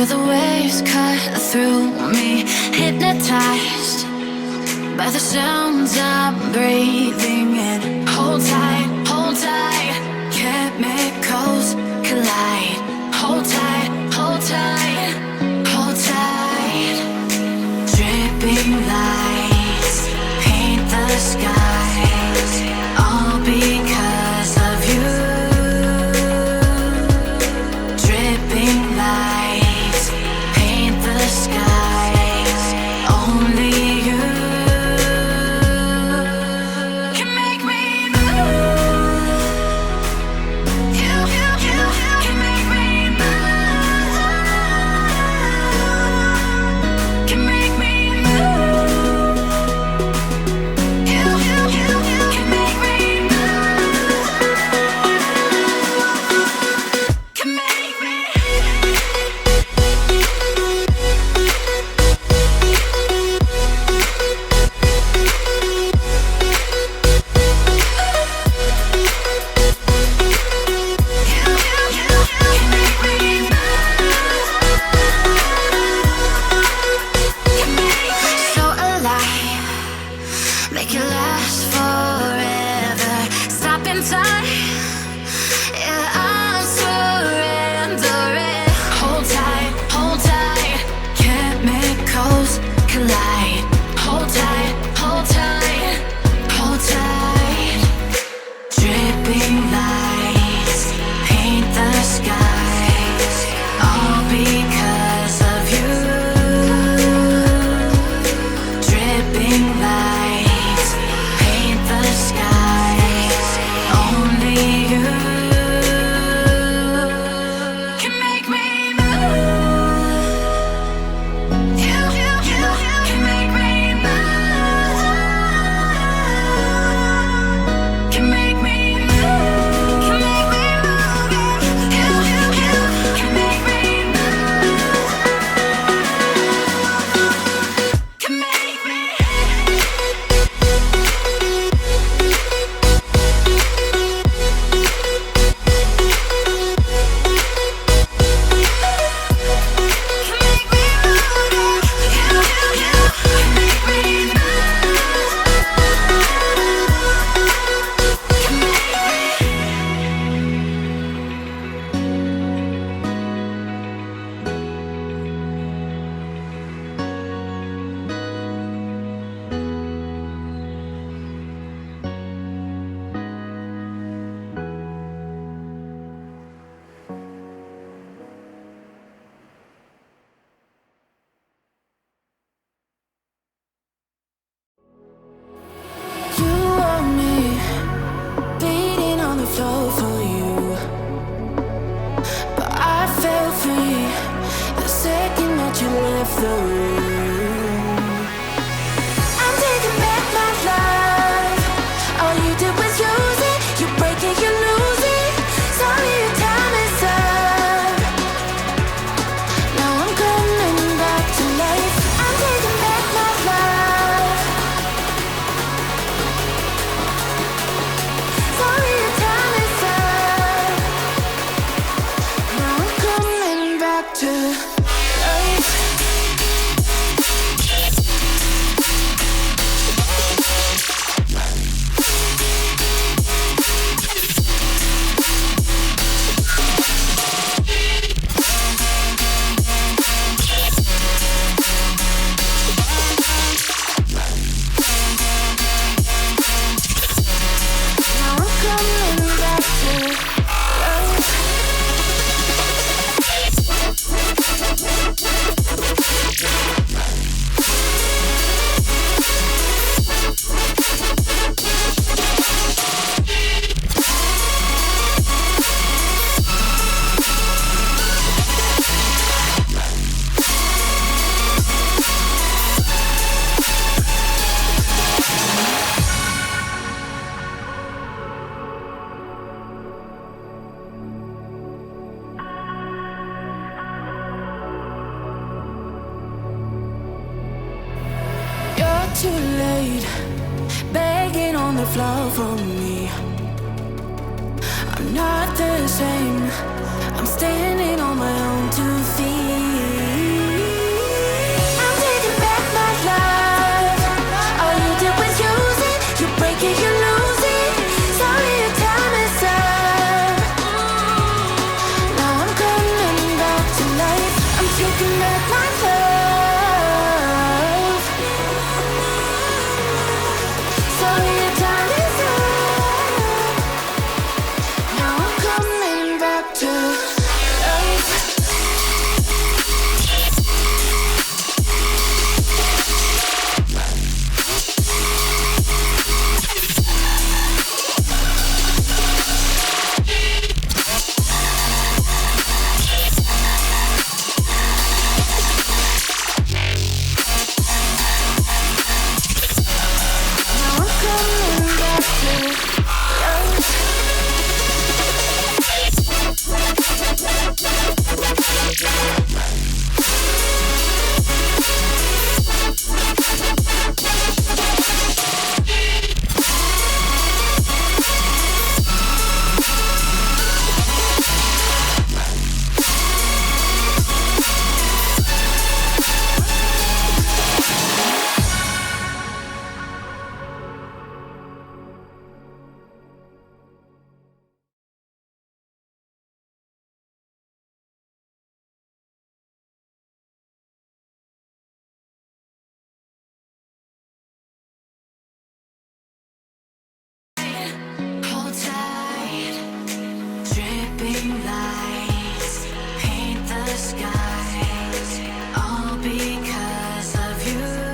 the waves cut through me, hypnotized by the sounds I'm breathing in. Hold tight, hold tight, chemicals collide. Hold tight, hold tight, hold tight. Dripping lights paint the skies, all because of you. Dripping lights paint the skies, only you can make me move. You can make me move. Can make me move. You can make me move. Can make me. So alive, make it last forever. Stop in time, yeah, I'm surrendering. Hold tight, chemicals collide. Hold tight, hold tight, hold tight. Dripping lights paint the skies, all because of you. Dripping lights paint the skies, only you can make me move. You can make me move. Can make me move. Can make me move. You can make me move. Can make me. You want me bleeding on the floor for you, but I felt free the second that you left the room. I'm taking back my life. All you did was use it. You break it, you lose it. Sorry, your time is up. Now I'm coming back to life. I'm taking back my life. Sorry, your time is up. Now I'm coming back to life. Now I'm coming back to life. You're too late, begging on the floor for me. I'm not the same. I'm standing on my own 2 feet. you.